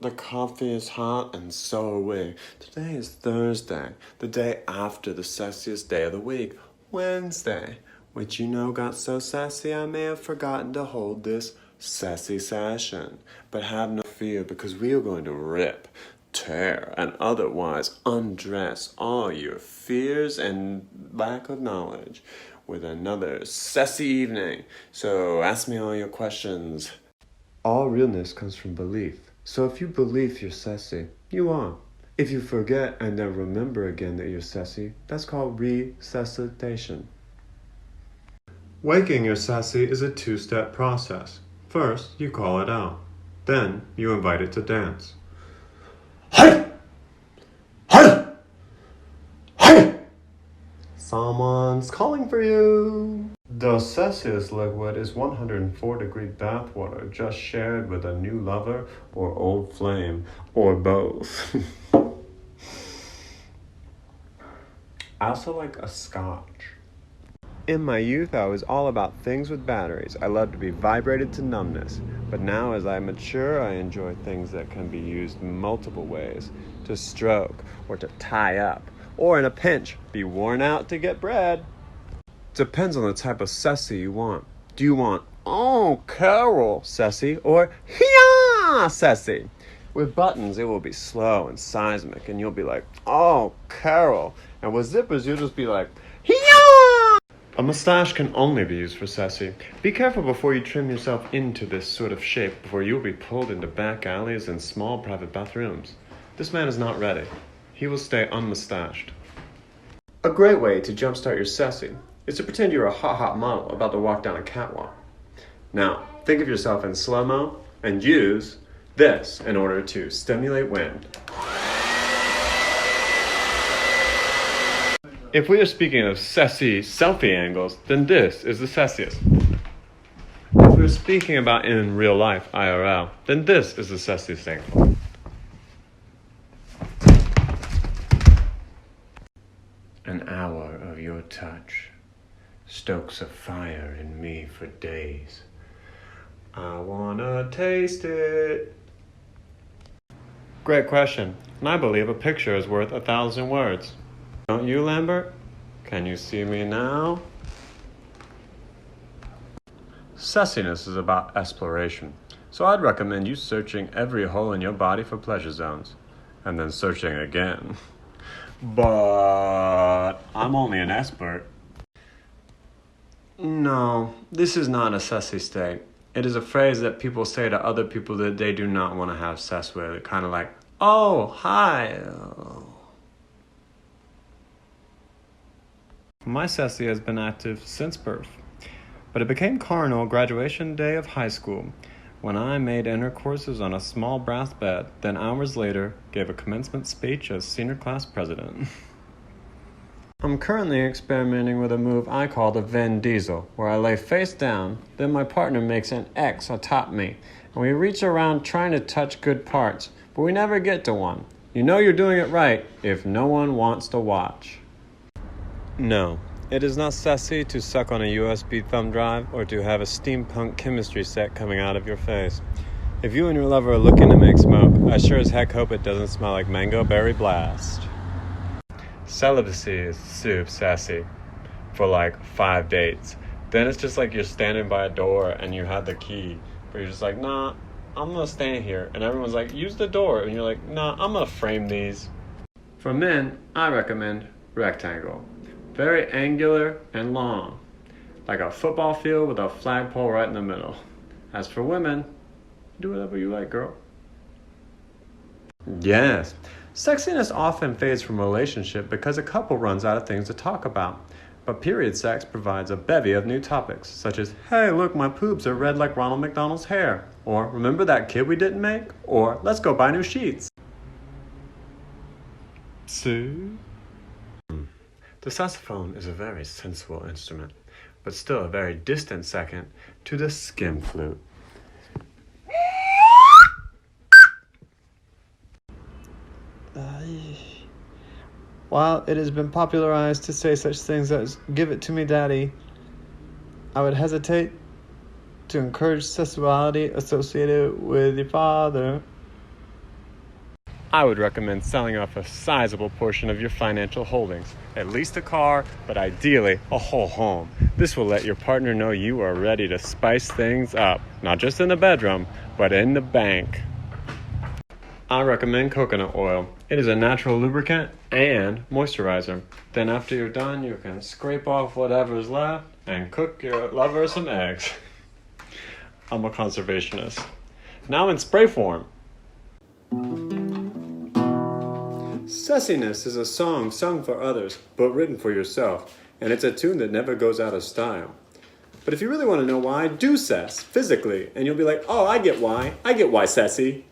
The coffee is hot and so are we. Today is Thursday, the day after the sexiest day of the week, Wednesday, which you know got so sassy I may have forgotten to hold this Sessi Session. But have no fear because we are going to rip, tear, and otherwise undress all your fears and lack of knowledge with another Sessi evening. So ask me all your questions. All realness comes from belief. So if you believe you're Sessi, you are. If you forget and then remember again that you're Sessi, that's called resuscitation. Waking your Sessi is a two-step process. First, you call it out. Then, you invite it to dance. Hey! Hey! Hey! Someone's calling for you. The Sessiest liquid is 104-degree bath water just shared with a new lover or old flame, or both. I also like a scotch. In my youth, I was all about things with batteries. I loved to be vibrated to numbness. But now, as I mature, I enjoy things that can be used multiple ways. To stroke, or to tie up, or in a pinch, be worn out to get bread. Depends on the type of Sessi you want. Do you want, oh, Carol Sessi, or yeah Sessi? With buttons, it will be slow and seismic, and you'll be like, oh, Carol. And with zippers, you'll just be like, yeah! A mustache can only be used for Sessi. Be careful before you trim yourself into this sort of shape, before you'll be pulled into back alleys and small private bathrooms. This man is not ready. He will stay unmustached. A great way to jumpstart your Sessi is to pretend you're a hot model about to walk down a catwalk. Now, think of yourself in slow-mo and use this in order to stimulate wind. If we are speaking of Sessi selfie angles, then this is the Sessiest. If we're speaking about in real life, IRL, then this is the Sessiest angle. An hour of your touch stokes a fire in me for days. I wanna taste it. Great question, and I believe a picture is worth 1,000 words. Don't you, Lambert? Can you see me now? Sessiness is about exploration, so I'd recommend you searching every hole in your body for pleasure zones, and then searching again. But I'm only an expert. No, this is not a Sessi state. It is a phrase that people say to other people that they do not want to have sex with. Kind of like, oh, hi. My Sessi has been active since birth, but it became carnal graduation day of high school when I made intercourses on a small brass bed, then hours later gave a commencement speech as senior class president. I'm currently experimenting with a move I call the Vin Diesel, where I lay face down, then my partner makes an X atop me, and we reach around trying to touch good parts, but we never get to one. You know you're doing it right if no one wants to watch. No, it is not Sessi to suck on a USB thumb drive or to have a steampunk chemistry set coming out of your face. If you and your lover are looking to make smoke, I sure as heck hope it doesn't smell like Mango Berry Blast. Celibacy is super Sessi for like 5 dates. Then it's just like you're standing by a door and you have the key, but you're just like, nah, I'm gonna stand here. And everyone's like, use the door. And you're like, nah, I'm gonna frame these. For men, I recommend rectangle. Very angular and long, like a football field with a flagpole right in the middle. As for women, do whatever you like, girl. Yes, sexiness often fades from a relationship because a couple runs out of things to talk about. But period sex provides a bevy of new topics, such as, hey, look, my poops are red like Ronald McDonald's hair. Or, remember that kid we didn't make? Or, let's go buy new sheets. See? The saxophone is a very sensual instrument, but still a very distant second to the skin flute. While it has been popularized to say such things as, give it to me, daddy, I would hesitate to encourage sexuality associated with your father. I would recommend selling off a sizable portion of your financial holdings, at least a car, but ideally a whole home. This will let your partner know you are ready to spice things up, not just in the bedroom, but in the bank. I recommend coconut oil. It is a natural lubricant and moisturizer. Then after you're done, you can scrape off whatever's left and cook your lover some eggs. I'm a conservationist. Now in spray form. Sessiness is a song sung for others, but written for yourself, and it's a tune that never goes out of style. But if you really want to know why, do Sess, physically, and you'll be like, oh, I get why Sessi.